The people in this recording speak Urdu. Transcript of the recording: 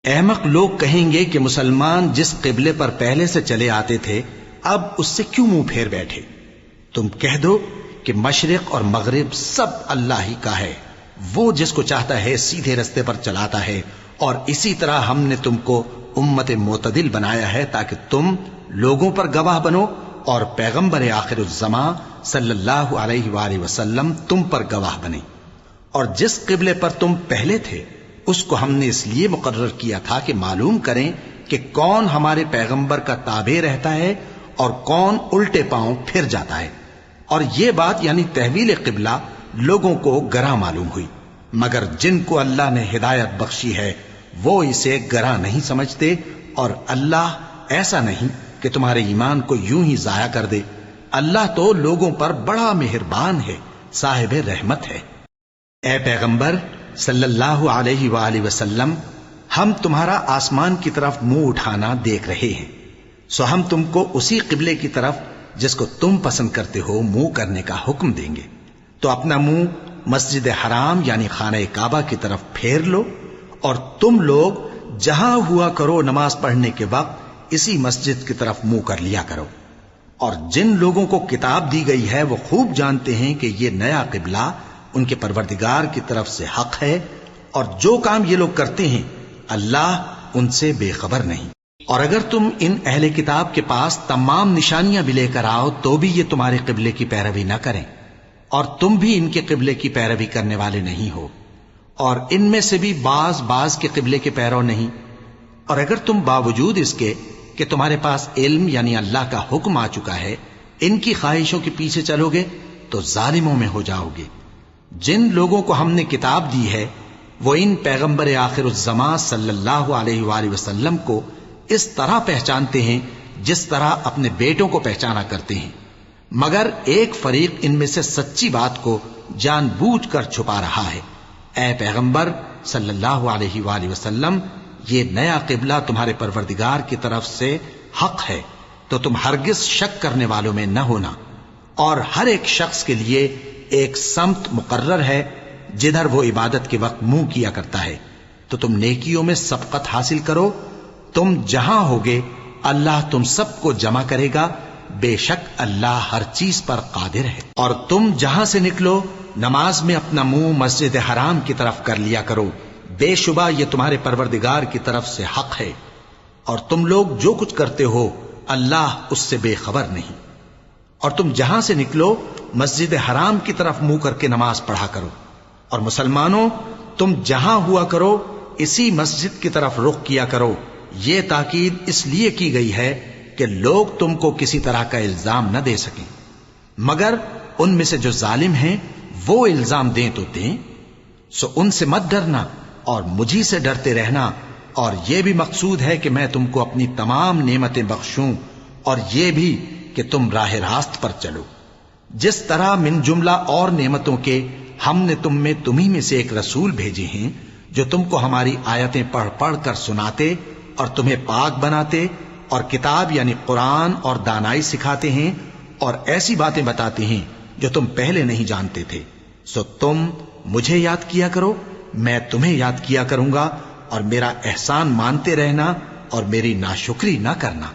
احمق لوگ کہیں گے کہ مسلمان جس قبلے پر پہلے سے چلے آتے تھے اب اس سے کیوں منہ پھیر بیٹھے؟ تم کہہ دو کہ مشرق اور مغرب سب اللہ ہی کا ہے، وہ جس کو چاہتا ہے سیدھے رستے پر چلاتا ہے، اور اسی طرح ہم نے تم کو امت معتدل بنایا ہے تاکہ تم لوگوں پر گواہ بنو اور پیغمبر آخر الزمان صلی اللہ علیہ وآلہ وسلم تم پر گواہ بنے۔ اور جس قبلے پر تم پہلے تھے اس کو ہم نے اس لیے مقرر کیا تھا کہ معلوم کریں کہ کون ہمارے پیغمبر کا تابع رہتا ہے اور کون الٹے پاؤں پھر جاتا ہے۔ اور یہ بات یعنی تحویل قبلہ لوگوں کو گراں معلوم ہوئی، مگر جن کو اللہ نے ہدایت بخشی ہے وہ اسے گراں نہیں سمجھتے، اور اللہ ایسا نہیں کہ تمہارے ایمان کو یوں ہی ضائع کر دے۔ اللہ تو لوگوں پر بڑا مہربان ہے، صاحب رحمت ہے۔ اے پیغمبر صلی اللہ علیہ وآلہ وسلم، ہم تمہارا آسمان کی طرف منہ اٹھانا دیکھ رہے ہیں، سو ہم تم کو اسی قبلے کی طرف جس کو تم پسند کرتے ہو منہ کرنے کا حکم دیں گے، تو اپنا منہ مسجد حرام یعنی خانہ کعبہ کی طرف پھیر لو، اور تم لوگ جہاں ہوا کرو نماز پڑھنے کے وقت اسی مسجد کی طرف منہ کر لیا کرو۔ اور جن لوگوں کو کتاب دی گئی ہے وہ خوب جانتے ہیں کہ یہ نیا قبلہ ان کے پروردگار کی طرف سے حق ہے، اور جو کام یہ لوگ کرتے ہیں اللہ ان سے بے خبر نہیں۔ اور اگر تم ان اہل کتاب کے پاس تمام نشانیاں بھی لے کر آؤ تو بھی یہ تمہارے قبلے کی پیروی نہ کریں، اور تم بھی ان کے قبلے کی پیروی کرنے والے نہیں ہو، اور ان میں سے بھی بعض کے قبلے کے پیرو نہیں۔ اور اگر تم باوجود اس کے کہ تمہارے پاس علم یعنی اللہ کا حکم آ چکا ہے ان کی خواہشوں کے پیچھے چلو گے تو ظالموں میں ہو جاؤ گے۔ جن لوگوں کو ہم نے کتاب دی ہے وہ ان پیغمبر آخر الزمان صلی اللہ علیہ وآلہ وسلم کو اس طرح پہچانتے ہیں جس طرح اپنے بیٹوں کو پہچانا کرتے ہیں، مگر ایک فریق ان میں سے سچی بات کو جان بوجھ کر چھپا رہا ہے۔ اے پیغمبر صلی اللہ علیہ وآلہ وسلم، یہ نیا قبلہ تمہارے پروردگار کی طرف سے حق ہے، تو تم ہرگز شک کرنے والوں میں نہ ہونا، اور ہر ایک شخص کے لیے ایک سمت مقرر ہے جدھر وہ عبادت کے وقت منہ کیا کرتا ہے، تو تم نیکیوں میں سبقت حاصل کرو۔ تم جہاں ہوگے اللہ تم سب کو جمع کرے گا، بے شک اللہ ہر چیز پر قادر ہے۔ اور تم جہاں سے نکلو نماز میں اپنا منہ مسجد حرام کی طرف کر لیا کرو، بے شبہ یہ تمہارے پروردگار کی طرف سے حق ہے، اور تم لوگ جو کچھ کرتے ہو اللہ اس سے بے خبر نہیں۔ اور تم جہاں سے نکلو مسجد حرام کی طرف منہ کر کے نماز پڑھا کرو، اور مسلمانوں تم جہاں ہوا کرو اسی مسجد کی طرف رخ کیا کرو۔ یہ تاکید اس لیے کی گئی ہے کہ لوگ تم کو کسی طرح کا الزام نہ دے سکیں، مگر ان میں سے جو ظالم ہیں وہ الزام دیں تو دیں، سو ان سے مت ڈرنا اور مجھی سے ڈرتے رہنا، اور یہ بھی مقصود ہے کہ میں تم کو اپنی تمام نعمتیں بخشوں، اور یہ بھی کہ تم راہ راست پر چلو۔ جس طرح من جملہ اور نعمتوں کے ہم نے تم میں تمہیں میں سے ایک رسول بھیجے ہیں جو تم کو ہماری آیتیں پڑھ پڑھ کر سناتے اور تمہیں پاک بناتے، اور کتاب یعنی قرآن اور دانائی سکھاتے ہیں، اور ایسی باتیں بتاتے ہیں جو تم پہلے نہیں جانتے تھے، سو تم مجھے یاد کیا کرو، میں تمہیں یاد کیا کروں گا، اور میرا احسان مانتے رہنا اور میری ناشکری نہ کرنا۔